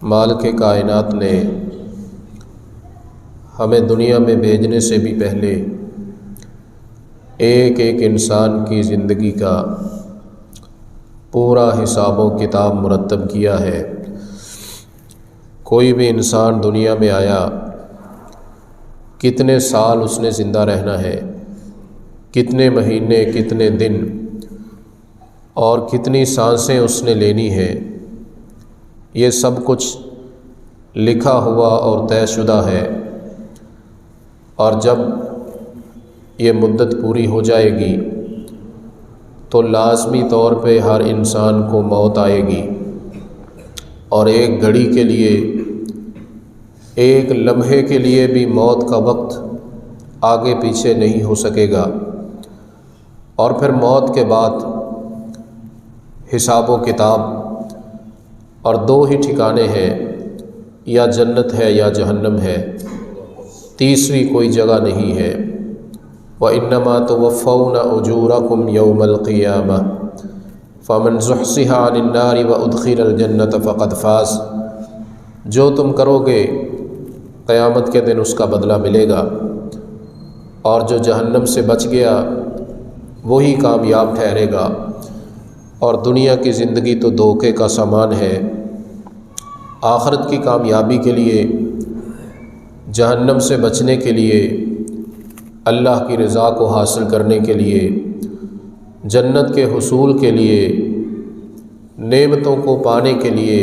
مالک کائنات نے ہمیں دنیا میں بھیجنے سے بھی پہلے ایک ایک انسان کی زندگی کا پورا حساب و کتاب مرتب کیا ہے۔ کوئی بھی انسان دنیا میں آیا، کتنے سال اس نے زندہ رہنا ہے، کتنے مہینے، کتنے دن اور کتنی سانسیں اس نے لینی ہیں، یہ سب کچھ لکھا ہوا اور طے شدہ ہے۔ اور جب یہ مدت پوری ہو جائے گی تو لازمی طور پہ ہر انسان کو موت آئے گی، اور ایک گھڑی کے لیے، ایک لمحے کے لیے بھی موت کا وقت آگے پیچھے نہیں ہو سکے گا۔ اور پھر موت کے بعد حساب و کتاب، اور دو ہی ٹھکانے ہیں، یا جنت ہے یا جہنم ہے، تیسری کوئی جگہ نہیں ہے۔ وَإِنَّمَا تُوَفَّوْنَ أُجُورَكُمْ يَوْمَ الْقِيَامَةِ فَمَنْ زُحْزِحَ عَنِ النَّارِ وَأُدْخِلَ الْجَنَّةَ فَقَدْ فَازَ۔ جو تم کرو گے قیامت کے دن اس کا بدلہ ملے گا، اور جو جہنم سے بچ گیا وہی کامیاب ٹھہرے گا۔ اور دنیا کی زندگی تو دھوکے کا سامان ہے۔ آخرت کی کامیابی کے لیے، جہنم سے بچنے کے لیے، اللہ کی رضا کو حاصل کرنے کے لیے، جنت کے حصول کے لیے، نعمتوں کو پانے کے لیے،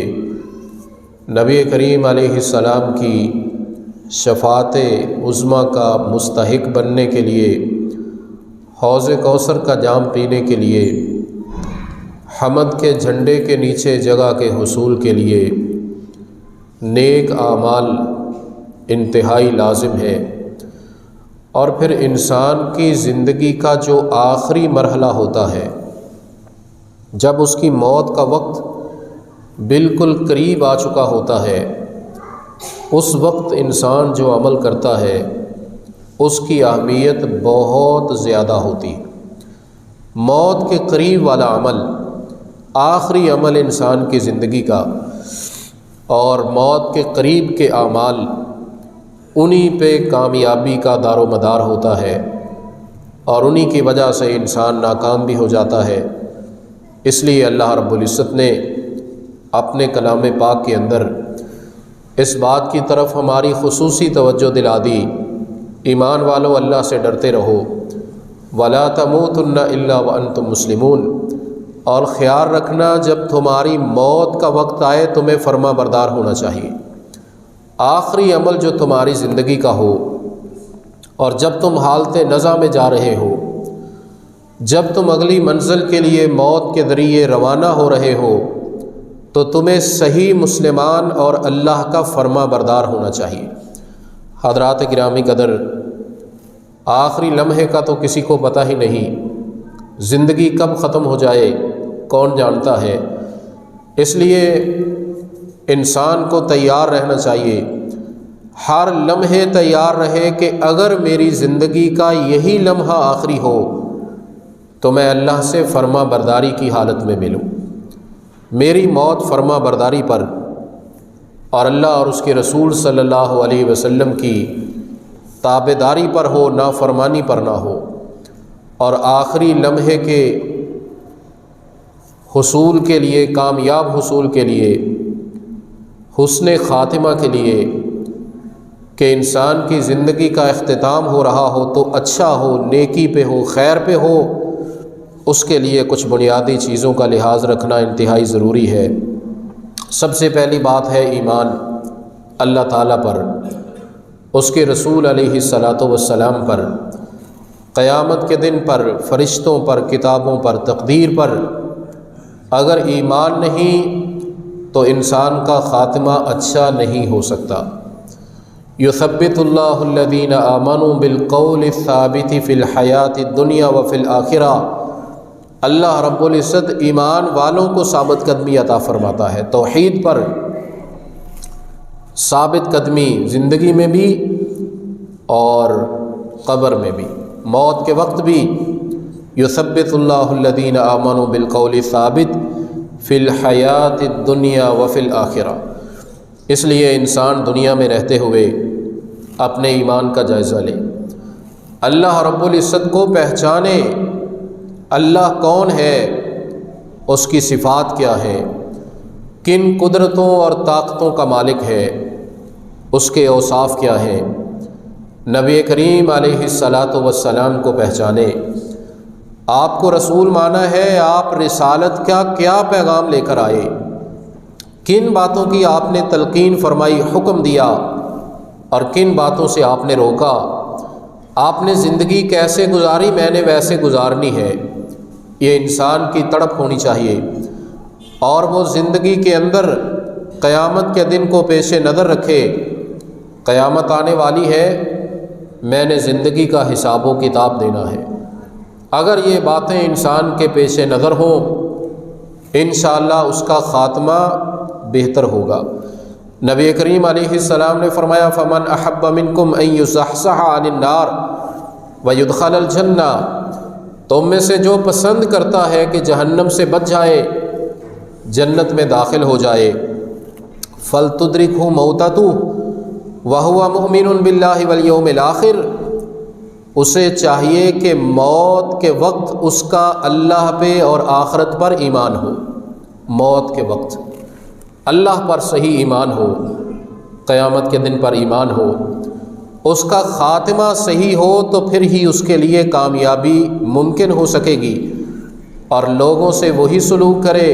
نبی کریم علیہ السلام کی شفاعت عظمیٰ کا مستحق بننے کے لیے، حوض کوثر کا جام پینے کے لیے، حمد کے جھنڈے کے نیچے جگہ کے حصول کے لیے نیک اعمال انتہائی لازم ہے۔ اور پھر انسان کی زندگی کا جو آخری مرحلہ ہوتا ہے، جب اس کی موت کا وقت بالکل قریب آ چکا ہوتا ہے، اس وقت انسان جو عمل کرتا ہے اس کی اہمیت بہت زیادہ ہوتی۔ موت کے قریب والا عمل، آخری عمل انسان کی زندگی کا، اور موت کے قریب کے اعمال، انہی پہ کامیابی کا دار و مدار ہوتا ہے، اور انہی کی وجہ سے انسان ناکام بھی ہو جاتا ہے۔ اس لیے اللہ رب العزت نے اپنے کلام پاک کے اندر اس بات کی طرف ہماری خصوصی توجہ دلا دی، ایمان والو اللہ سے ڈرتے رہو، وَلَا تَمُوتُنَّ إِلَّا وَأَنْتُمْ مُسْلِمُونَ، اور خیال رکھنا جب تمہاری موت کا وقت آئے تمہیں فرما بردار ہونا چاہیے۔ آخری عمل جو تمہاری زندگی کا ہو، اور جب تم حالت نزع میں جا رہے ہو، جب تم اگلی منزل کے لیے موت کے ذریعے روانہ ہو رہے ہو، تو تمہیں صحیح مسلمان اور اللہ کا فرما بردار ہونا چاہیے۔ حضرات گرامی قدر، آخری لمحے کا تو کسی کو پتہ ہی نہیں، زندگی کب ختم ہو جائے کون جانتا ہے۔ اس لیے انسان کو تیار رہنا چاہیے، ہر لمحے تیار رہے کہ اگر میری زندگی کا یہی لمحہ آخری ہو تو میں اللہ سے فرما برداری کی حالت میں ملوں، میری موت فرما برداری پر اور اللہ اور اس کے رسول صلی اللہ علیہ وسلم کی تابعداری پر ہو، نافرمانی پر نہ ہو۔ اور آخری لمحے کے حصول کے لیے، کامیاب حصول کے لیے، حسن خاتمہ کے لیے، کہ انسان کی زندگی کا اختتام ہو رہا ہو تو اچھا ہو، نیکی پہ ہو، خیر پہ ہو، اس کے لیے کچھ بنیادی چیزوں کا لحاظ رکھنا انتہائی ضروری ہے۔ سب سے پہلی بات ہے ایمان اللہ تعالیٰ پر، اس کے رسول علیہ الصلاۃ والسلام پر، قیامت کے دن پر، فرشتوں پر، کتابوں پر، تقدیر پر۔ اگر ایمان نہیں تو انسان کا خاتمہ اچھا نہیں ہو سکتا۔ یثبت اللہ الذین آمنوا بالقول الثابت فی الحیات الدنیا وفی الآخرہ۔ اللہ رب العزت ایمان والوں کو ثابت قدمی عطا فرماتا ہے، توحید پر ثابت قدمی زندگی میں بھی اور قبر میں بھی، موت کے وقت بھی۔ یثبت اللہ الذین آمنوا بالقول الثابت فی الحیات الدنیا وفی الآخرہ۔ اس لیے انسان دنیا میں رہتے ہوئے اپنے ایمان کا جائزہ لے، اللہ رب العزت کو پہچانے، اللہ کون ہے، اس کی صفات کیا ہے، کن قدرتوں اور طاقتوں کا مالک ہے، اس کے اوصاف کیا ہیں، نبی کریم علیہ الصلاۃ والسلام کو پہچانے، آپ کو رسول مانا ہے، آپ رسالت کا کیا پیغام لے کر آئے، کن باتوں کی آپ نے تلقین فرمائی، حکم دیا، اور کن باتوں سے آپ نے روکا، آپ نے زندگی کیسے گزاری، میں نے ویسے گزارنی ہے، یہ انسان کی تڑپ ہونی چاہیے، اور وہ زندگی کے اندر قیامت کے دن کو پیش نظر رکھے، قیامت آنے والی ہے، میں نے زندگی کا حساب و کتاب دینا ہے۔ اگر یہ باتیں انسان کے پیش نظر ہوں، انشاءاللہ اس کا خاتمہ بہتر ہوگا۔ نبی کریم علیہ السلام نے فرمایا فمن احب منکم ان یزحزح عن النار ویدخل الجنہ، تم میں سے جو پسند کرتا ہے کہ جہنم سے بچ جائے، جنت میں داخل ہو جائے، فلتدرکہ موتتہ وہو مؤمن باللہ والیوم الآخر، اسے چاہیے کہ موت کے وقت اس کا اللہ پہ اور آخرت پر ایمان ہو، موت کے وقت اللہ پر صحیح ایمان ہو، قیامت کے دن پر ایمان ہو، اس کا خاتمہ صحیح ہو تو پھر ہی اس کے لیے کامیابی ممکن ہو سکے گی، اور لوگوں سے وہی سلوک کرے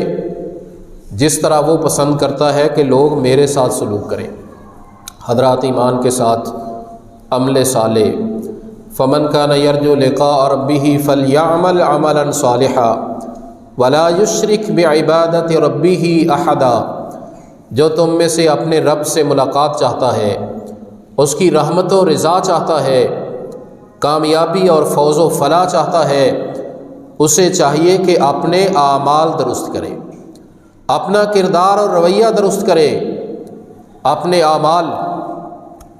جس طرح وہ پسند کرتا ہے کہ لوگ میرے ساتھ سلوک کریں۔ حضرات ایمان کے ساتھ عمل صالح، فمن کان یرجو لقاء ربہ فلیعمل عملا صالحا ولا یشرک بعبادۃ ربہ احدا، جو تم میں سے اپنے رب سے ملاقات چاہتا ہے، اس کی رحمت و رضا چاہتا ہے، کامیابی اور فوز و فلاح چاہتا ہے، اسے چاہیے کہ اپنے اعمال درست کرے، اپنا کردار اور رویہ درست کرے، اپنے اعمال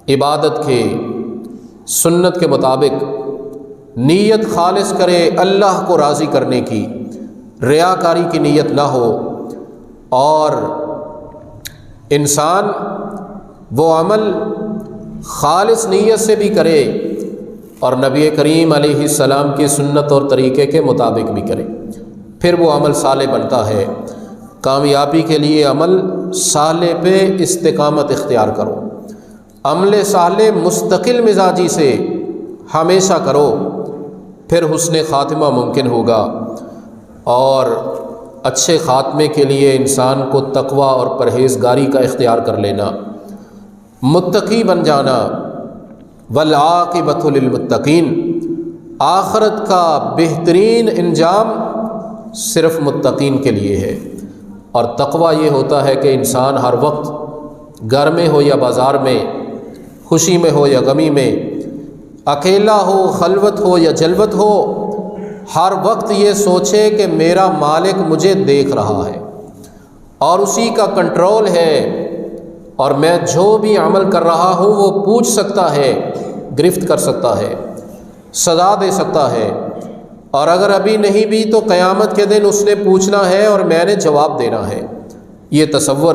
عبادت کے، سنت کے مطابق، نیت خالص کرے اللہ کو راضی کرنے کی، ریاکاری کی نیت نہ ہو، اور انسان وہ عمل خالص نیت سے بھی کرے اور نبی کریم علیہ السلام کی سنت اور طریقے کے مطابق بھی کرے، پھر وہ عمل صالح بنتا ہے۔ کامیابی کے لیے عمل صالح پہ استقامت اختیار کرو، عمل صالح مستقل مزاجی سے ہمیشہ کرو، پھر حسن خاتمہ ممکن ہوگا، اور اچھے خاتمے کے لیے انسان کو تقوی اور پرہیزگاری کا اختیار کر لینا، متقی بن جانا، والعاقبۃ للمتقین، آخرت کا بہترین انجام صرف متقین کے لیے ہے۔ اور تقوی یہ ہوتا ہے کہ انسان ہر وقت گھر میں ہو یا بازار میں، خوشی میں ہو یا غمی میں، اکیلا ہو، خلوت ہو یا جلوت ہو، ہر وقت یہ سوچے کہ میرا مالک مجھے دیکھ رہا ہے اور اسی کا کنٹرول ہے، اور میں جو بھی عمل کر رہا ہوں وہ پوچھ سکتا ہے، گرفت کر سکتا ہے، سزا دے سکتا ہے، اور اگر ابھی نہیں بھی تو قیامت کے دن اس نے پوچھنا ہے اور میں نے جواب دینا ہے۔ یہ تصور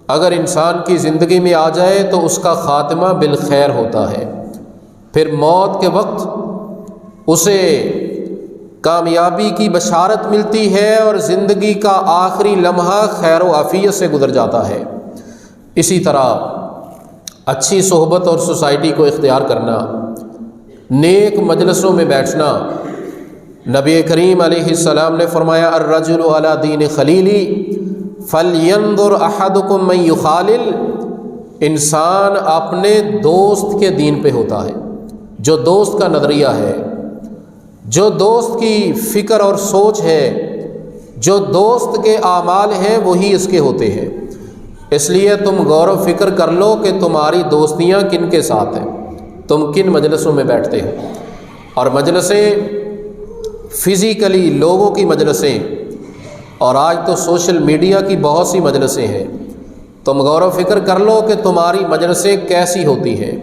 اگر انسان کی زندگی میں آ جائے تو اس کا خاتمہ بالخیر ہوتا ہے، پھر موت کے وقت اسے کامیابی کی بشارت ملتی ہے اور زندگی کا آخری لمحہ خیر و عافیت سے گزر جاتا ہے۔ اسی طرح اچھی صحبت اور سوسائٹی کو اختیار کرنا، نیک مجلسوں میں بیٹھنا، نبی کریم علیہ السلام نے فرمایا الرجل علی دین خلیلی فلینظر احدکم من یخالل، انسان اپنے دوست کے دین پہ ہوتا ہے، جو دوست کا نظریہ ہے، جو دوست کی فکر اور سوچ ہے، جو دوست کے اعمال ہیں وہی اس کے ہوتے ہیں۔ اس لیے تم غور و فکر کر لو کہ تمہاری دوستیاں کن کے ساتھ ہیں، تم کن مجلسوں میں بیٹھتے ہو، اور مجلسیں فزیکلی لوگوں کی مجلسیں، اور آج تو سوشل میڈیا کی بہت سی مجلسیں ہیں، تم غور و فکر کر لو کہ تمہاری مجلسیں کیسی ہوتی ہیں،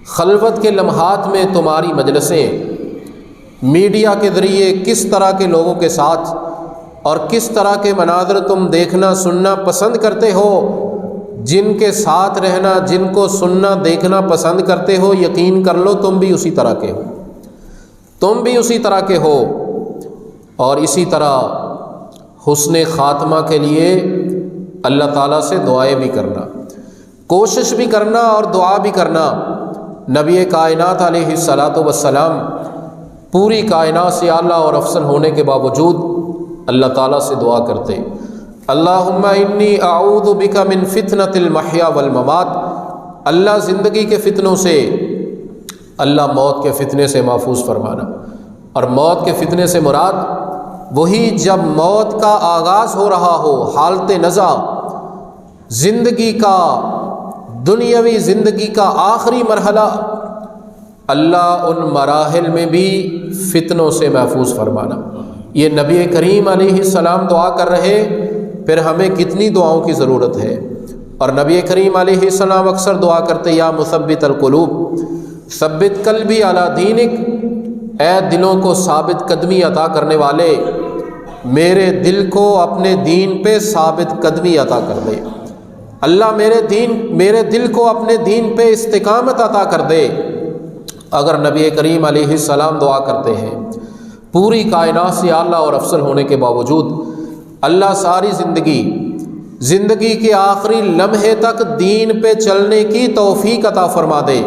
خلوت کے لمحات میں تمہاری مجلسیں، میڈیا کے ذریعے کس طرح کے لوگوں کے ساتھ اور کس طرح کے مناظر تم دیکھنا سننا پسند کرتے ہو، جن کے ساتھ رہنا، جن کو سننا دیکھنا پسند کرتے ہو، یقین کر لو تم بھی اسی طرح کے ہو، تم بھی اسی طرح کے ہو۔ اور اسی طرح حسن خاتمہ کے لیے اللہ تعالیٰ سے دعائیں بھی کرنا، کوشش بھی کرنا اور دعا بھی کرنا۔ نبی کائنات علیہ الصلاۃ والسلام پوری کائنات سے اعلیٰ اور افضل ہونے کے باوجود اللہ تعالیٰ سے دعا کرتے، اللہم انی اعوذ بک من فتنۃ المحیا والممات، اللہ زندگی کے فتنوں سے، اللہ موت کے فتنے سے محفوظ فرمانا۔ اور موت کے فتنے سے مراد وہی جب موت کا آغاز ہو رہا ہو، حالت نزع، زندگی کا، دنیاوی زندگی کا آخری مرحلہ، اللہ ان مراحل میں بھی فتنوں سے محفوظ فرمانا۔ یہ نبی کریم علیہ السلام دعا کر رہے، پھر ہمیں کتنی دعاؤں کی ضرورت ہے۔ اور نبی کریم علیہ السلام اکثر دعا کرتے، یا مثبت القلوب ثبت قلبی علی دینک، اے دلوں کو ثابت قدمی عطا کرنے والے، میرے دل کو اپنے دین پہ ثابت قدمی عطا کر دے۔ اللہ میرے دل کو اپنے دین پہ استقامت عطا کر دے۔ اگر نبی کریم علیہ السلام دعا کرتے ہیں، پوری کائنات سے اعلیٰ اور افضل ہونے کے باوجود اللہ ساری زندگی کے آخری لمحے تک دین پہ چلنے کی توفیق عطا فرما دے۔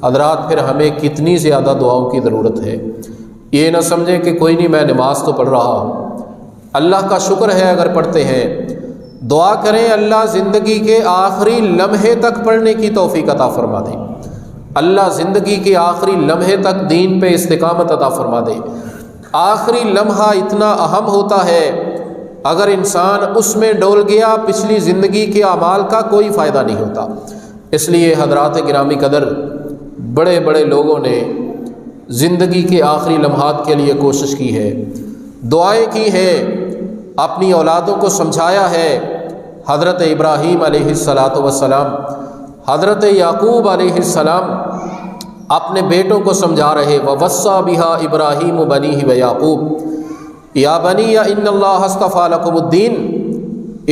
حضرات پھر ہمیں کتنی زیادہ دعاؤں کی ضرورت ہے۔ یہ نہ سمجھیں کہ کوئی نہیں، میں نماز تو پڑھ رہا ہوں، اللہ کا شکر ہے اگر پڑھتے ہیں، دعا کریں اللہ زندگی کے آخری لمحے تک پڑھنے کی توفیق عطا فرما دے، اللہ زندگی کے آخری لمحے تک دین پہ استقامت عطا فرما دے۔ آخری لمحہ اتنا اہم ہوتا ہے، اگر انسان اس میں ڈول گیا پچھلی زندگی کے اعمال کا کوئی فائدہ نہیں ہوتا۔ اس لیے حضرات گرامی قدر، بڑے بڑے لوگوں نے زندگی کے آخری لمحات کے لیے کوشش کی ہے، دعائیں کی ہیں، اپنی اولادوں کو سمجھایا ہے۔ حضرت ابراہیم علیہ الصلاۃ والسلام، حضرت یعقوب علیہ السلام اپنے بیٹوں کو سمجھا رہے، وَوَصَّى بِهَا إِبْرَاهِيمُ بَنِيهِ وَيَعْقُوبُ یا بنی ان اللہ اصطفیٰ لکم الدین۔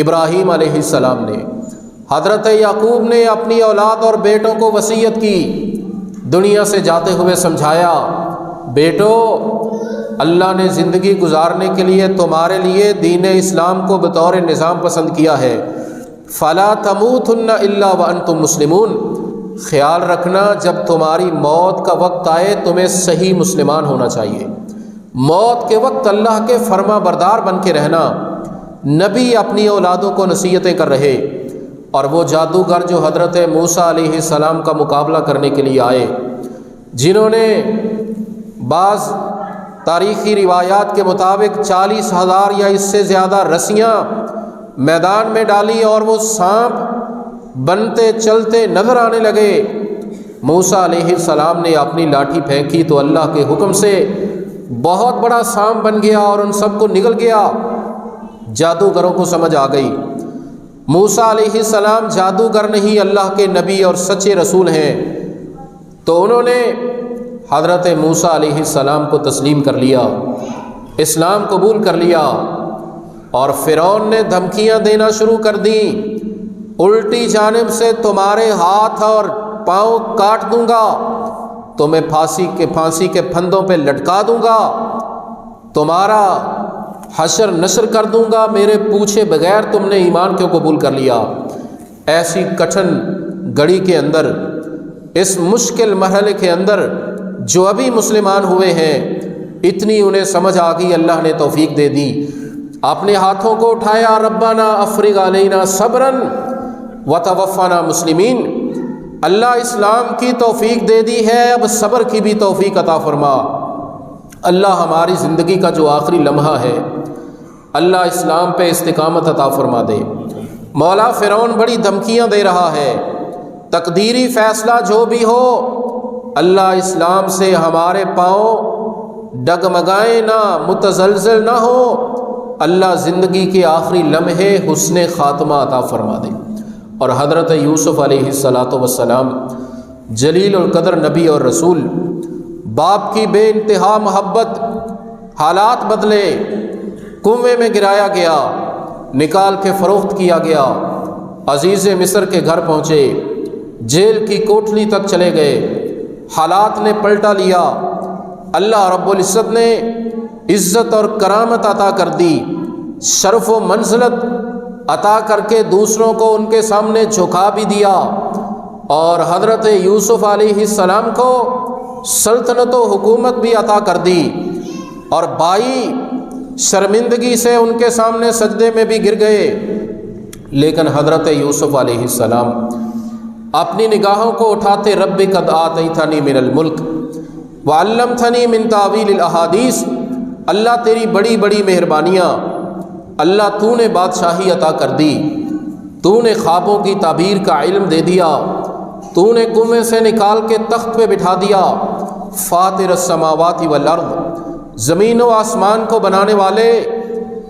ابراہیم علیہ السلام نے، حضرت یعقوب نے اپنی اولاد اور بیٹوں کو وصیت کی، دنیا سے جاتے ہوئے سمجھایا، بیٹو اللہ نے زندگی گزارنے کے لیے تمہارے لیے دین اسلام کو بطور نظام پسند کیا ہے، فلا تموتن الا وانتم مسلمون، خیال رکھنا جب تمہاری موت کا وقت آئے تمہیں صحیح مسلمان ہونا چاہیے، موت کے وقت اللہ کے فرما بردار بن کے رہنا۔ نبی اپنی اولادوں کو نصیحتیں کر رہے، اور وہ جادوگر جو حضرت موسیٰ علیہ السلام کا مقابلہ کرنے کے لیے آئے، جنہوں نے بعض تاریخی روایات کے مطابق 40,000 یا اس سے زیادہ رسیاں میدان میں ڈالی اور وہ سانپ بنتے چلتے نظر آنے لگے۔ موسیٰ علیہ السلام نے اپنی لاٹھی پھینکی تو اللہ کے حکم سے بہت بڑا سانپ بن گیا اور ان سب کو نگل گیا۔ جادوگروں کو سمجھ آ گئی موسیٰ علیہ السلام جادوگر نہیں، اللہ کے نبی اور سچے رسول ہیں، تو انہوں نے حضرت موسیٰ علیہ السلام کو تسلیم کر لیا، اسلام قبول کر لیا، اور فرعون نے دھمکیاں دینا شروع کر دیں، الٹی جانب سے تمہارے ہاتھ اور پاؤں کاٹ دوں گا، تمہیں پھانسی کے پھندوں پہ لٹکا دوں گا، تمہارا حشر نشر کر دوں گا، میرے پوچھے بغیر تم نے ایمان کیوں قبول کر لیا۔ ایسی کٹھن گھڑی کے اندر، اس مشکل مرحلے کے اندر جو ابھی مسلمان ہوئے ہیں، اتنی انہیں سمجھ آ گئی، اللہ نے توفیق دے دی، اپنے ہاتھوں کو اٹھایا، ربنا افرغ علینا صبرا وتوفنا مسلمین، اللہ اسلام کی توفیق دے دی ہے، اب صبر کی بھی توفیق عطا فرما، اللہ ہماری زندگی کا جو آخری لمحہ ہے اللہ اسلام پہ استقامت عطا فرما دے۔ مولا فرعون بڑی دھمکیاں دے رہا ہے، تقدیری فیصلہ جو بھی ہو، اللہ اسلام سے ہمارے پاؤں ڈگمگائیں نہ، متزلزل نہ ہو، اللہ زندگی کے آخری لمحے حسن خاتمہ عطا فرما دے۔ اور حضرت یوسف علیہ السلام جلیل القدر نبی اور رسول، باپ کی بے انتہا محبت، حالات بدلے، کنویں میں گرایا گیا، نکال کے فروخت کیا گیا، عزیز مصر کے گھر پہنچے، جیل کی کوٹلی تک چلے گئے، حالات نے پلٹا لیا، اللہ رب العزت نے عزت اور کرامت عطا کر دی، شرف و منزلت عطا کر کے دوسروں کو ان کے سامنے جھکا بھی دیا، اور حضرت یوسف علیہ السلام کو سلطنت و حکومت بھی عطا کر دی، اور بھائی شرمندگی سے ان کے سامنے سجدے میں بھی گر گئے، لیکن حضرت یوسف علیہ السلام اپنی نگاہوں کو اٹھاتے رب قد آتیتنی من الملک وعلمتنی من تاویل الاحادیث، اللہ تیری بڑی بڑی مہربانیاں، اللہ تو نے بادشاہی عطا کر دی، تو نے خوابوں کی تعبیر کا علم دے دیا، تو نے کنویں سے نکال کے تخت پہ بٹھا دیا، فاطر السماوات والارض، زمین و آسمان کو بنانے والے،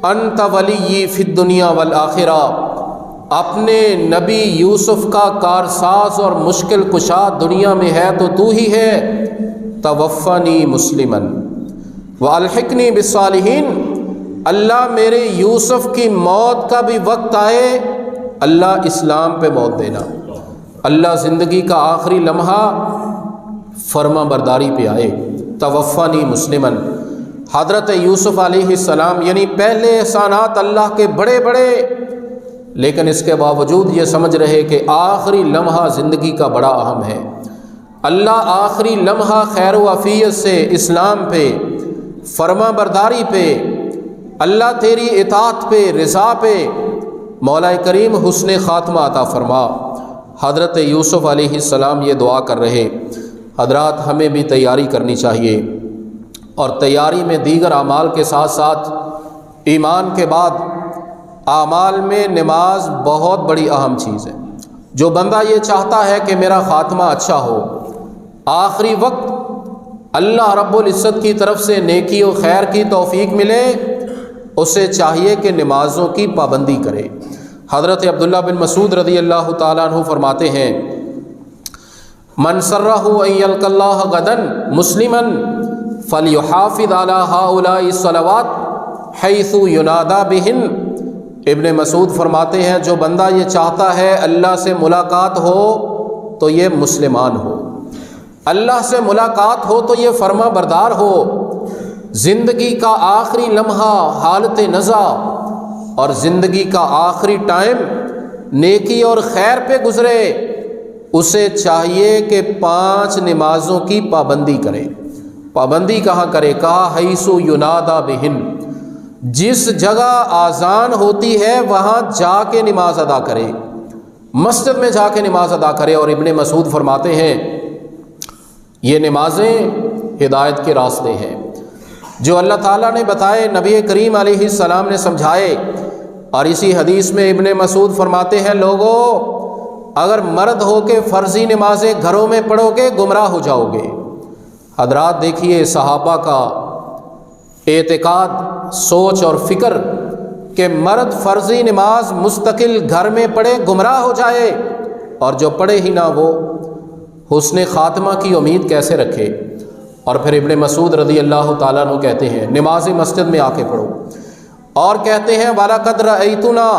انت ولی فی الدنیا والآخرہ، اپنے نبی یوسف کا کارساز اور مشکل کشا دنیا میں ہے تو تو ہی ہے، توفنی مسلمن والحقنی بالصالحین، اللہ میرے یوسف کی موت کا بھی وقت آئے اللہ اسلام پہ موت دینا، اللہ زندگی کا آخری لمحہ فرما برداری پہ آئے، توفنی مسلمن۔ حضرت یوسف علیہ السلام یعنی پہلے احسانات اللہ کے بڑے بڑے، لیکن اس کے باوجود یہ سمجھ رہے کہ آخری لمحہ زندگی کا بڑا اہم ہے، اللہ آخری لمحہ خیر و عافیت سے اسلام پہ، فرما برداری پہ، اللہ تیری اطاعت پہ، رضا پہ، مولا کریم حسن خاتمہ عطا فرما۔ حضرت یوسف علیہ السلام یہ دعا کر رہے۔ حضرات ہمیں بھی تیاری کرنی چاہیے، اور تیاری میں دیگر اعمال کے ساتھ ساتھ ایمان کے بعد اعمال میں نماز بہت بڑی اہم چیز ہے۔ جو بندہ یہ چاہتا ہے کہ میرا خاتمہ اچھا ہو، آخری وقت اللہ رب العزت کی طرف سے نیکی و خیر کی توفیق ملے، اسے چاہیے کہ نمازوں کی پابندی کرے۔ حضرت عبداللہ بن مسعود رضی اللہ تعالیٰ عنہ فرماتے ہیں، من سرہ ان یلقى اللہ غدا مسلما فلیحافظ علی ہؤلاء الصلوات حیث ینادی بہن۔ ابن مسعود فرماتے ہیں جو بندہ یہ چاہتا ہے اللہ سے ملاقات ہو تو یہ مسلمان ہو، اللہ سے ملاقات ہو تو یہ فرما بردار ہو، زندگی کا آخری لمحہ حالت نزا اور زندگی کا آخری ٹائم نیکی اور خیر پہ گزرے، اسے چاہیے کہ 5 نمازوں کی پابندی کرے۔ پابندی کہاں کرے؟ کہا حیث ینادی بہن، جس جگہ آذان ہوتی ہے وہاں جا کے نماز ادا کرے، مسجد میں جا کے نماز ادا کرے۔ اور ابن مسعود فرماتے ہیں یہ نمازیں ہدایت کے راستے ہیں جو اللہ تعالیٰ نے بتائے، نبی کریم علیہ السلام نے سمجھائے۔ اور اسی حدیث میں ابن مسعود فرماتے ہیں لوگو اگر مرد ہو کے فرضی نمازیں گھروں میں پڑھو گے گمراہ ہو جاؤ گے۔ حضرات دیکھیے صحابہ کا اعتقاد، سوچ اور فکر کہ مرد فرضی نماز مستقل گھر میں پڑھے گمراہ ہو جائے، اور جو پڑھے ہی نہ وہ حسن خاتمہ کی امید کیسے رکھے۔ اور پھر ابن مسعود رضی اللہ تعالیٰ عنہ کہتے ہیں نماز مسجد میں آ کے پڑھو، اور کہتے ہیں وَلَقَدْ رَأَيْتُنَا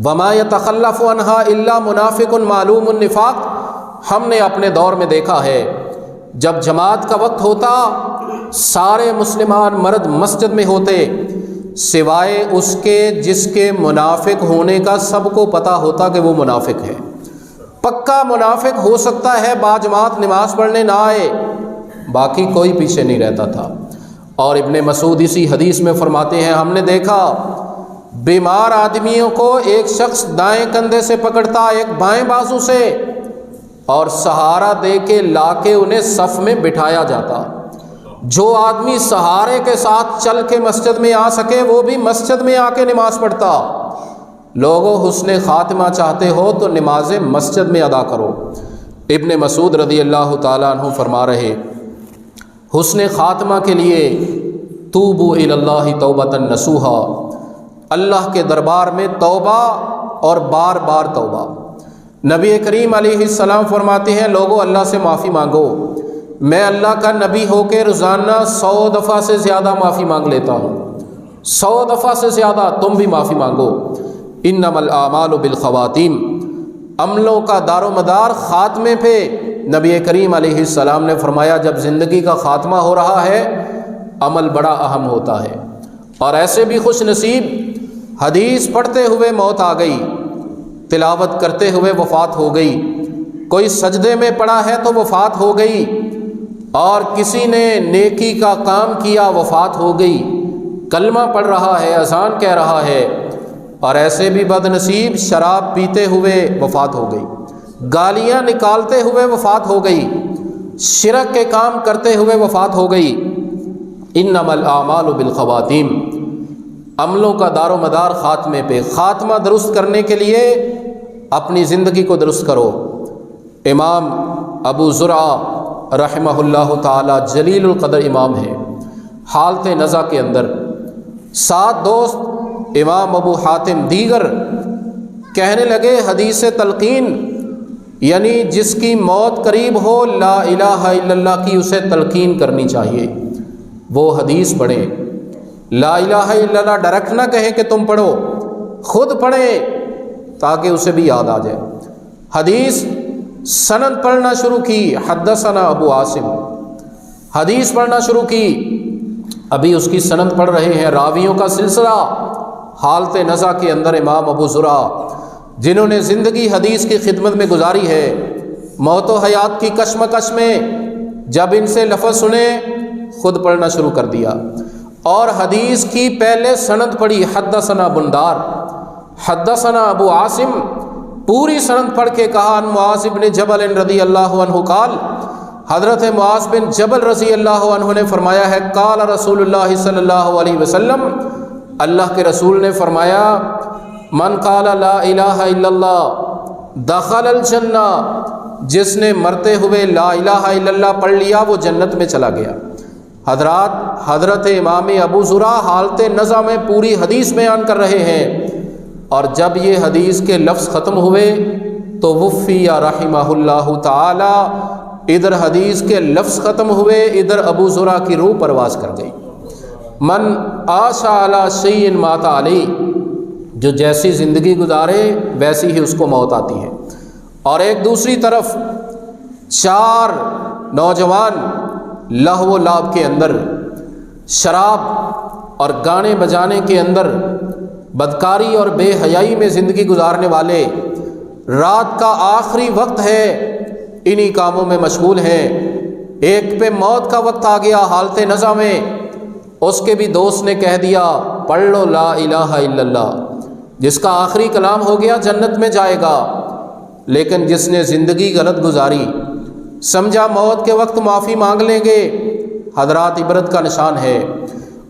وَمَا يَتَخَلَّفُ عَنْهَا إِلَّا مُنَافِقٌ مَعْلُومُ النِّفَاقِ، ہم نے اپنے دور میں دیکھا ہے جب جماعت کا وقت ہوتا سارے مسلمان مرد مسجد میں ہوتے سوائے اس کے جس کے منافق ہونے کا سب کو پتہ ہوتا کہ وہ منافق ہے، پکا منافق ہو سکتا ہے باجماعت نماز پڑھنے نہ آئے، باقی کوئی پیچھے نہیں رہتا تھا۔ اور ابن مسعود اسی حدیث میں فرماتے ہیں ہم نے دیکھا بیمار آدمیوں کو ایک شخص دائیں کندھے سے پکڑتا، ایک بائیں بازو سے، اور سہارا دے کے لا کے انہیں صف میں بٹھایا جاتا۔ جو آدمی سہارے کے ساتھ چل کے مسجد میں آ سکے وہ بھی مسجد میں آ کے نماز پڑھتا۔ لوگوں حسن خاتمہ چاہتے ہو تو نمازیں مسجد میں ادا کرو۔ ابن مسعود رضی اللہ تعالیٰ عنہ فرما رہے حسن خاتمہ کے لیے توبوا الی اللہ توبۃ نصوحا، اللہ کے دربار میں توبہ اور بار بار توبہ۔ نبی کریم علیہ السلام فرماتے ہیں لوگوں اللہ سے معافی مانگو، میں اللہ کا نبی ہو کے روزانہ 100 دفعہ سے زیادہ معافی مانگ لیتا ہوں، 100 دفعہ سے زیادہ، تم بھی معافی مانگو۔ انما الاعمال بالخواتیم، عملوں کا دار و مدار خاتمے پہ۔ نبی کریم علیہ السلام نے فرمایا جب زندگی کا خاتمہ ہو رہا ہے عمل بڑا اہم ہوتا ہے۔ اور ایسے بھی خوش نصیب حدیث پڑھتے ہوئے موت آ گئی، تلاوت کرتے ہوئے وفات ہو گئی، کوئی سجدے میں پڑا ہے تو وفات ہو گئی، اور کسی نے نیکی کا کام کیا وفات ہو گئی، کلمہ پڑھ رہا ہے، اذان کہہ رہا ہے۔ اور ایسے بھی بد نصیب شراب پیتے ہوئے وفات ہو گئی، گالیاں نکالتے ہوئے وفات ہو گئی، شرک کے کام کرتے ہوئے وفات ہو گئی۔ انما الاعمال بالخواتیم، عملوں کا دار و مدار خاتمے پہ۔ خاتمہ درست کرنے کے لیے اپنی زندگی کو درست کرو۔ امام ابو زرعہ رحمہ اللہ تعالی جلیل القدر امام ہیں، حالت نزع کے اندر 7 دوست امام ابو حاتم دیگر کہنے لگے حدیث تلقین، یعنی جس کی موت قریب ہو لا الہ الا اللہ کی اسے تلقین کرنی چاہیے، وہ حدیث پڑھیں۔ لا الہ الا اللہ ڈائریکٹ نہ کہیں کہ تم پڑھو، خود پڑھیں تاکہ اسے بھی یاد آ جائے۔ حدیث سند پڑھنا شروع کی، حدثنا ابو عاصم، حدیث پڑھنا شروع کی، ابھی اس کی سند پڑھ رہے ہیں، راویوں کا سلسلہ۔ حالت نزع کے اندر امام ابو زرعہ جنہوں نے زندگی حدیث کی خدمت میں گزاری ہے، موت و حیات کی کشمکش میں جب ان سے لفظ سنے خود پڑھنا شروع کر دیا، اور حدیث کی پہلے سند پڑھی، حدثنا بندار، حدثنا ابو عاصم، پوری سند پڑھ کے کہا ان معاذ بن جبل رضی اللہ عنہ قال، حضرت معاذ بن جبل رضی اللہ عنہ نے فرمایا ہے، قال رسول اللہ صلی اللہ علیہ وسلم، اللہ کے رسول نے فرمایا، من قال لا الہ الا اللہ دخل الجنہ، جس نے مرتے ہوئے لا الہ الا اللہ پڑھ لیا وہ جنت میں چلا گیا۔ حضرت امام ابو زرعہ حالت نزع میں پوری حدیث بیان کر رہے ہیں، اور جب یہ حدیث کے لفظ ختم ہوئے تو وفی رحمہ اللہ تعالی، ادھر حدیث کے لفظ ختم ہوئے، ادھر ابو زرعہ کی روح پرواز کر گئی۔ من عاش علی شیء مات علیہ، جو جیسی زندگی گزارے ویسی ہی اس کو موت آتی ہے۔ اور ایک دوسری طرف 4 نوجوان لہو و لعب کے اندر، شراب اور گانے بجانے کے اندر، بدکاری اور بے حیائی میں زندگی گزارنے والے، رات کا آخری وقت ہے انہی کاموں میں مشغول ہیں۔ ایک پہ موت کا وقت آ گیا حالت نزع میں، اس کے بھی دوست نے کہہ دیا پڑھ لو لا الہ الا اللہ، جس کا آخری کلام ہو گیا جنت میں جائے گا۔ لیکن جس نے زندگی غلط گزاری، سمجھا موت کے وقت معافی مانگ لیں گے، حضرات عبرت کا نشان ہے،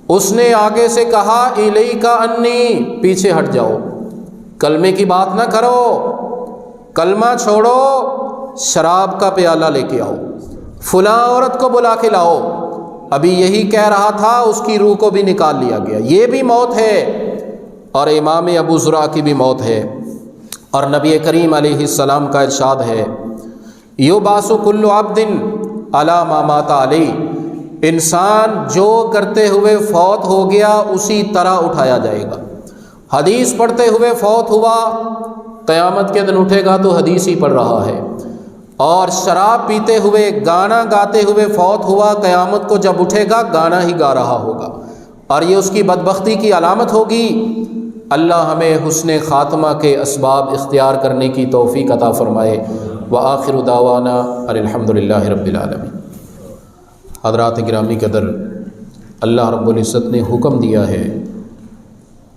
اس نے آگے سے کہا الیک انی، پیچھے ہٹ جاؤ، کلمے کی بات نہ کرو، کلمہ چھوڑو، شراب کا پیالہ لے کے آؤ، فلاں عورت کو بلا کے لاؤ۔ ابھی یہی کہہ رہا تھا، اس کی روح کو بھی نکال لیا گیا۔ یہ بھی موت ہے، اور امام ابو زرعہ کی بھی موت ہے۔ اور نبی کریم علیہ السلام کا ارشاد ہے، یبعث کل عبد علی ما مات علیہ، انسان جو کرتے ہوئے فوت ہو گیا اسی طرح اٹھایا جائے گا۔ حدیث پڑھتے ہوئے فوت ہوا، قیامت کے دن اٹھے گا تو حدیث ہی پڑھ رہا ہے۔ اور شراب پیتے ہوئے، گانا گاتے ہوئے فوت ہوا، قیامت کو جب اٹھے گا گانا ہی گا رہا ہوگا، اور یہ اس کی بدبختی کی علامت ہوگی۔ اللہ ہمیں حسن خاتمہ کے اسباب اختیار کرنے کی توفیق عطا فرمائے۔ وآخر دعوانا ان الحمد للہ رب العالمین۔ حضرات گرامی قدر، اللہ رب العزت نے حکم دیا ہے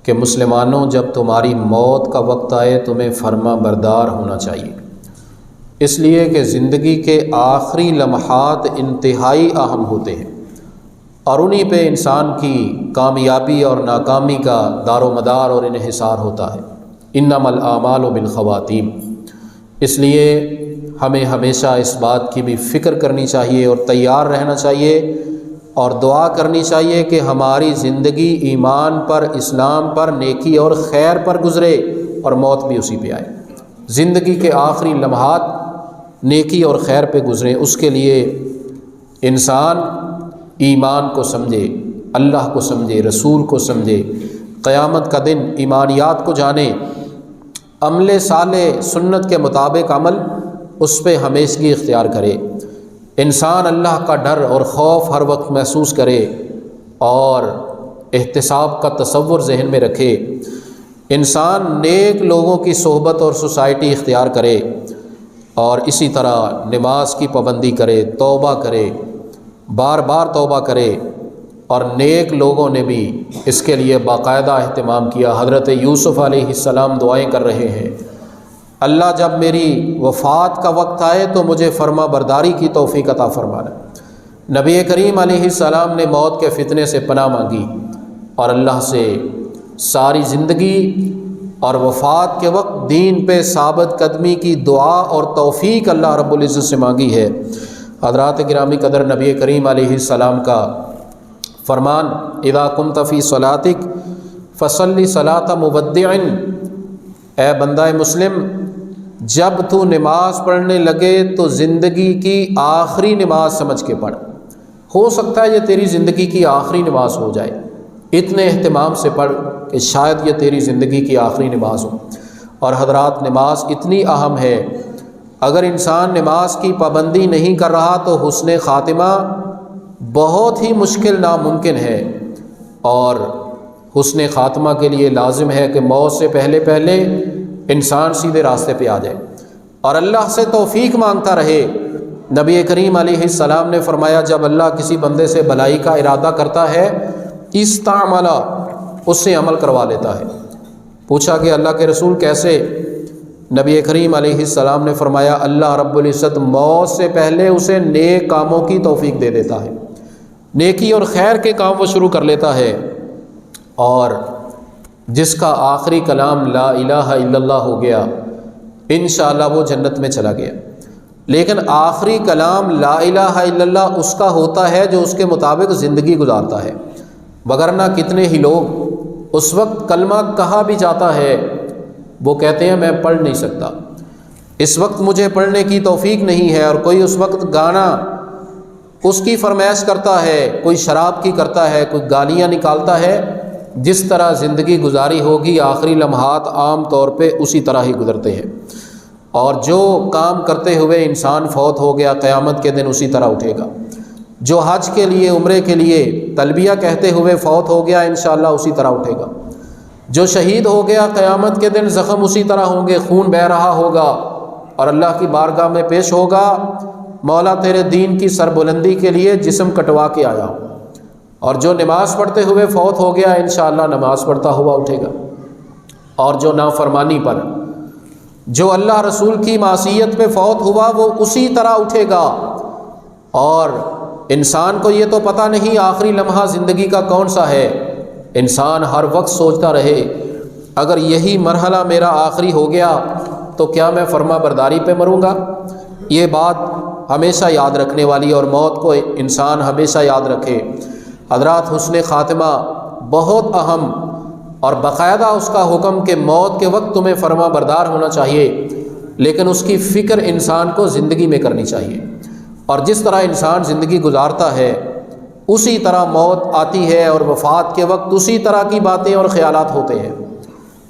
کہ مسلمانوں جب تمہاری موت کا وقت آئے تمہیں فرما بردار ہونا چاہیے، اس لیے کہ زندگی کے آخری لمحات انتہائی اہم ہوتے ہیں، اور انہی پہ انسان کی کامیابی اور ناکامی کا دار و مدار اور انحصار ہوتا ہے۔ انما الاعمال بالخواتیم، اس لیے ہمیں ہمیشہ اس بات کی بھی فکر کرنی چاہیے اور تیار رہنا چاہیے، اور دعا کرنی چاہیے کہ ہماری زندگی ایمان پر، اسلام پر، نیکی اور خیر پر گزرے، اور موت بھی اسی پہ آئے۔ زندگی کے آخری لمحات نیکی اور خیر پہ گزریں، اس کے لیے انسان ایمان کو سمجھے، اللہ کو سمجھے، رسول کو سمجھے، قیامت کا دن ایمانیات کو جانے، عمل صالح سنت کے مطابق عمل اس پہ ہمیشگی اختیار کرے، انسان اللہ کا ڈر اور خوف ہر وقت محسوس کرے اور احتساب کا تصور ذہن میں رکھے، انسان نیک لوگوں کی صحبت اور سوسائٹی اختیار کرے، اور اسی طرح نماز کی پابندی کرے، توبہ کرے، بار بار توبہ کرے، اور نیک لوگوں نے بھی اس کے لیے باقاعدہ اہتمام کیا۔ حضرت یوسف علیہ السلام دعائیں کر رہے ہیں، اللہ جب میری وفات کا وقت آئے تو مجھے فرما برداری کی توفیق عطا فرمانا۔ نبی کریم علیہ السلام نے موت کے فتنے سے پناہ مانگی اور اللہ سے ساری زندگی اور وفات کے وقت دین پہ ثابت قدمی کی دعا اور توفیق اللہ رب العزت سے مانگی ہے۔ حضرات گرامی قدر، نبی کریم علیہ السلام کا فرمان اذا کنت فی صلاتک فصلی صلاۃ مودع، اے بندہ مسلم جب تو نماز پڑھنے لگے تو زندگی کی آخری نماز سمجھ کے پڑھ، ہو سکتا ہے یہ تیری زندگی کی آخری نماز ہو جائے، اتنے اہتمام سے پڑھ کہ شاید یہ تیری زندگی کی آخری نماز ہو۔ اور حضرات نماز اتنی اہم ہے، اگر انسان نماز کی پابندی نہیں کر رہا تو حسن خاتمہ بہت ہی مشکل ناممکن ہے، اور حسن خاتمہ کے لیے لازم ہے کہ موت سے پہلے پہلے انسان سیدھے راستے پہ آ جائے اور اللہ سے توفیق مانگتا رہے۔ نبی کریم علیہ السلام نے فرمایا جب اللہ کسی بندے سے بھلائی کا ارادہ کرتا ہے استعمل، اس سے عمل کروا لیتا ہے۔ پوچھا کہ اللہ کے رسول کیسے؟ نبی کریم علیہ السلام نے فرمایا اللہ رب العزت موت سے پہلے اسے نیک کاموں کی توفیق دے دیتا ہے، نیکی اور خیر کے کام وہ شروع کر لیتا ہے، اور جس کا آخری کلام لا الہ الا اللہ ہو گیا انشاءاللہ وہ جنت میں چلا گیا۔ لیکن آخری کلام لا الہ الا اللہ اس کا ہوتا ہے جو اس کے مطابق زندگی گزارتا ہے، وگرنہ کتنے ہی لوگ اس وقت کلمہ کہا بھی جاتا ہے وہ کہتے ہیں میں پڑھ نہیں سکتا، اس وقت مجھے پڑھنے کی توفیق نہیں ہے، اور کوئی اس وقت گانا اس کی فرمائش کرتا ہے، کوئی شراب کی کرتا ہے، کوئی گالیاں نکالتا ہے۔ جس طرح زندگی گزاری ہوگی آخری لمحات عام طور پہ اسی طرح ہی گزرتے ہیں، اور جو کام کرتے ہوئے انسان فوت ہو گیا قیامت کے دن اسی طرح اٹھے گا، جو حج کے لیے عمرے کے لیے تلبیہ کہتے ہوئے فوت ہو گیا انشاءاللہ اسی طرح اٹھے گا، جو شہید ہو گیا قیامت کے دن زخم اسی طرح ہوں گے، خون بہہ رہا ہوگا اور اللہ کی بارگاہ میں پیش ہوگا مولا تیرے دین کی سربلندی کے لیے جسم کٹوا کے آیا ہوں۔ اور جو نماز پڑھتے ہوئے فوت ہو گیا انشاءاللہ نماز پڑھتا ہوا اٹھے گا، اور جو نافرمانی پر، جو اللہ رسول کی معصیت پہ فوت ہوا وہ اسی طرح اٹھے گا۔ اور انسان کو یہ تو پتہ نہیں آخری لمحہ زندگی کا کون سا ہے، انسان ہر وقت سوچتا رہے اگر یہی مرحلہ میرا آخری ہو گیا تو کیا میں فرما برداری پہ مروں گا؟ یہ بات ہمیشہ یاد رکھنے والی، اور موت کو انسان ہمیشہ یاد رکھے۔ حضرات حسن خاتمہ بہت اہم، اور باقاعدہ اس کا حکم کہ موت کے وقت تمہیں فرما بردار ہونا چاہیے، لیکن اس کی فکر انسان کو زندگی میں کرنی چاہیے، اور جس طرح انسان زندگی گزارتا ہے اسی طرح موت آتی ہے، اور وفات کے وقت اسی طرح کی باتیں اور خیالات ہوتے ہیں۔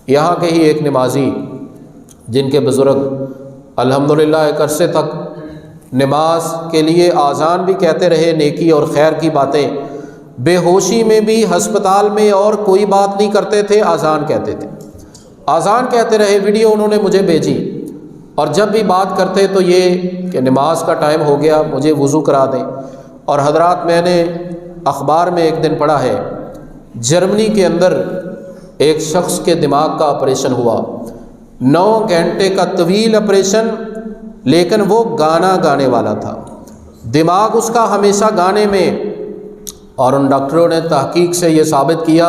یہاں کے ہی ایک نمازی جن کے بزرگ الحمدللہ ایک عرصے تک نماز کے لیے آذان بھی کہتے رہے، نیکی اور خیر کی باتیں، بے ہوشی میں بھی ہسپتال میں اور کوئی بات نہیں کرتے تھے، آذان کہتے تھے، آذان کہتے رہے۔ ویڈیو انہوں نے مجھے بھیجی، اور جب بھی بات کرتے تو یہ کہ نماز کا ٹائم ہو گیا مجھے وضو کرا دیں۔ اور حضرات میں نے اخبار میں ایک دن پڑھا ہے جرمنی کے اندر ایک شخص کے دماغ کا آپریشن ہوا، 9 گھنٹے کا طویل آپریشن، لیکن وہ گانا گانے والا تھا، دماغ اس کا ہمیشہ گانے میں، اور ان ڈاکٹروں نے تحقیق سے یہ ثابت کیا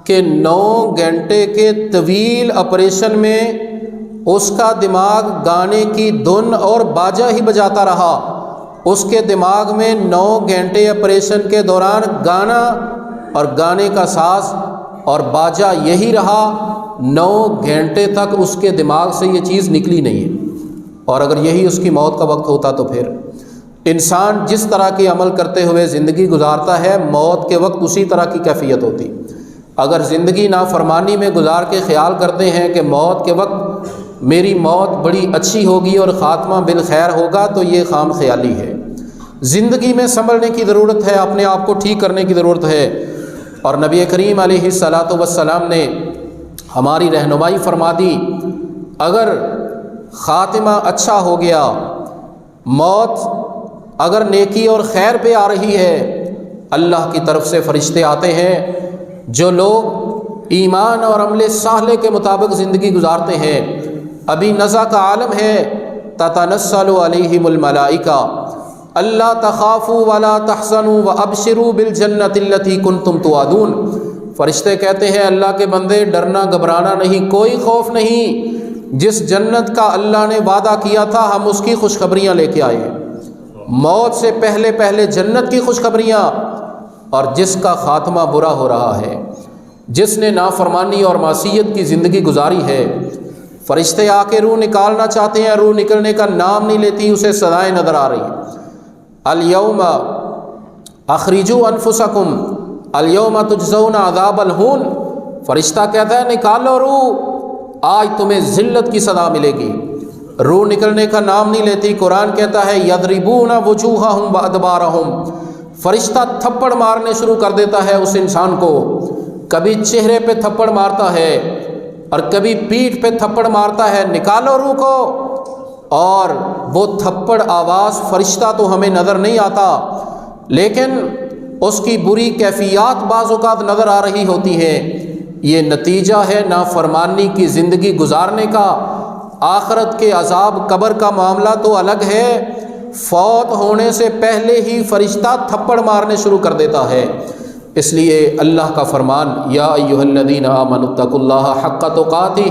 کہ 9 گھنٹے کے طویل آپریشن میں اس کا دماغ گانے کی دھن اور باجا ہی بجاتا رہا، اس کے دماغ میں 9 گھنٹے آپریشن کے دوران گانا اور گانے کا ساز اور باجا یہی رہا، 9 گھنٹے تک اس کے دماغ سے یہ چیز نکلی نہیں ہے۔ اور اگر یہی اس کی موت کا وقت ہوتا تو پھر انسان جس طرح کی عمل کرتے ہوئے زندگی گزارتا ہے موت کے وقت اسی طرح کی کیفیت ہوتی۔ اگر زندگی نافرمانی میں گزار کے خیال کرتے ہیں کہ موت کے وقت میری موت بڑی اچھی ہوگی اور خاتمہ بالخیر ہوگا، تو یہ خام خیالی ہے۔ زندگی میں سنبھلنے کی ضرورت ہے، اپنے آپ کو ٹھیک کرنے کی ضرورت ہے۔ اور نبی کریم علیہ الصلاۃ والسلام نے ہماری رہنمائی فرما دی، اگر خاتمہ اچھا ہو گیا، موت اگر نیکی اور خیر پہ آ رہی ہے، اللہ کی طرف سے فرشتے آتے ہیں۔ جو لوگ ایمان اور عمل صالح کے مطابق زندگی گزارتے ہیں، ابھی نزع کا عالم ہے، تتنزل علیہم الملائکہ اللہ تخافوا ولا تحزنوا وابشروا بالجنۃ التي کنتم توعدون۔ فرشتے کہتے ہیں اللہ کے بندے، ڈرنا گھبرانا نہیں، کوئی خوف نہیں، جس جنت کا اللہ نے وعدہ کیا تھا ہم اس کی خوشخبریاں لے کے آئے ہیں۔ موت سے پہلے پہلے جنت کی خوشخبریاں، اور جس کا خاتمہ برا ہو رہا ہے، جس نے نافرمانی اور معصیت کی زندگی گزاری ہے، فرشتے آ کے روح نکالنا چاہتے ہیں، روح نکلنے کا نام نہیں لیتی، اسے سزائیں نظر آ رہی ہیں۔ الیوم اخرجوا انفسکم الیوم تجزون عذاب الہون، فرشتہ کہتا ہے نکالو روح، آج تمہیں ذلت کی سزا ملے گی۔ روح نکلنے کا نام نہیں لیتی۔ قرآن کہتا ہے یضربون وجوہہم وادبارہم، فرشتہ تھپڑ مارنے شروع کر دیتا ہے اس انسان کو، کبھی چہرے پہ تھپڑ مارتا ہے اور کبھی پیٹھ پہ تھپڑ مارتا ہے، نکالو روح کو۔ اور وہ تھپڑ آواز فرشتہ تو ہمیں نظر نہیں آتا، لیکن اس کی بری کیفیات بعض اوقات نظر آ رہی ہوتی ہیں۔ یہ نتیجہ ہے نافرمانی کی زندگی گزارنے کا۔ آخرت کے عذاب قبر کا معاملہ تو الگ ہے، فوت ہونے سے پہلے ہی فرشتہ تھپڑ مارنے شروع کر دیتا ہے۔ اس لیے اللہ کا فرمان یا ایھا الذین آمنوا اتقوا اللہ حق تقاتہ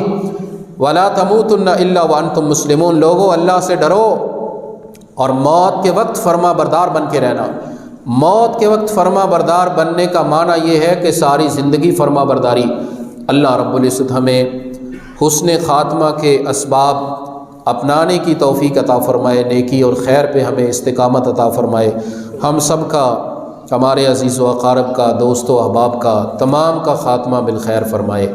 ولا تموتن الا وانتم مسلمون، لوگو اللہ سے ڈرو اور موت کے وقت فرما بردار بن کے رہنا۔ موت کے وقت فرما بردار بننے کا معنی یہ ہے کہ ساری زندگی فرما برداری۔ اللہ رب العزت ہمیں حسن خاتمہ کے اسباب اپنانے کی توفیق عطا فرمائے، نیکی اور خیر پہ ہمیں استقامت عطا فرمائے۔ ہم سب کا، ہمارے عزیز و اقارب کا، دوست و احباب کا، تمام کا خاتمہ بالخیر فرمائے۔